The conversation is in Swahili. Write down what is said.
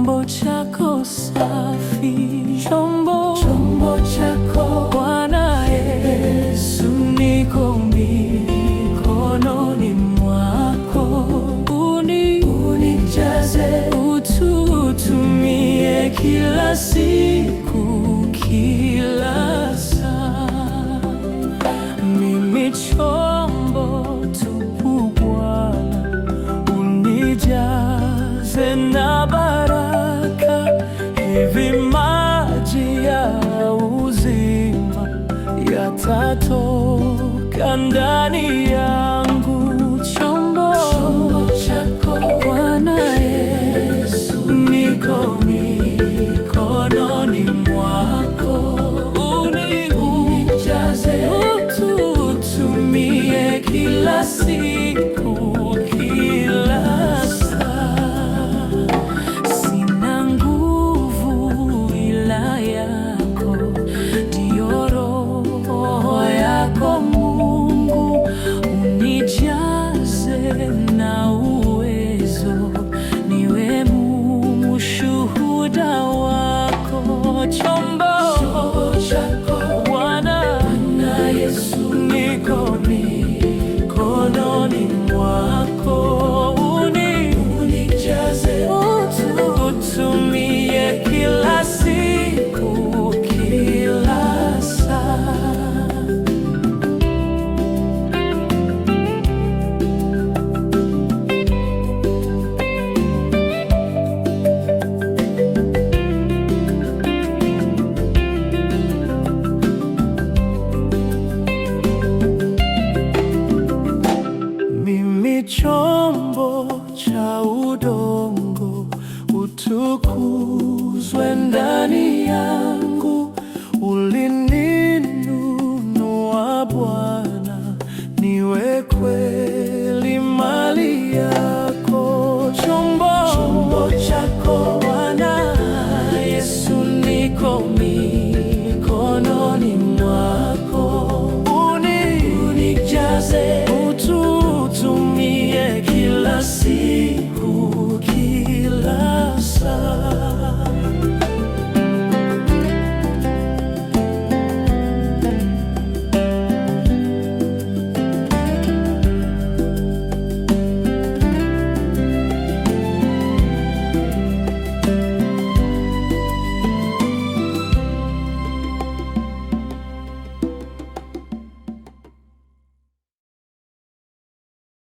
chombo chako safi, chombo chako Bwana Yesu, niko mikononi mwako. Unijaze, ututumie kila siku, kila saa. Mimi chombo tupu Bwana, unijaze na baraka, hivi maji ya uzima yatatoka ndani yangu. Chombo chako Bwana Yesu, niko mikononi mwako. Unijaze, ututumie kila siku, kila saa. Sina nguvu ila yako, ndiyo Roho yako Mungu. Unijaze na uwezo, niwe mshuhuda wako. Chombo chako Bwana Yesu, niko mikononi mwako. Unijaze, ututumie kila siku, kila saa. Mimi chombo cha udongo, utukuzwe ndani yangu. Ulininunua Bwana, niwe kweli mali yako. Chombo chako Bwana Yesu, niko mikononi mwako. Unijaze, ututumie kila siku, kila saa.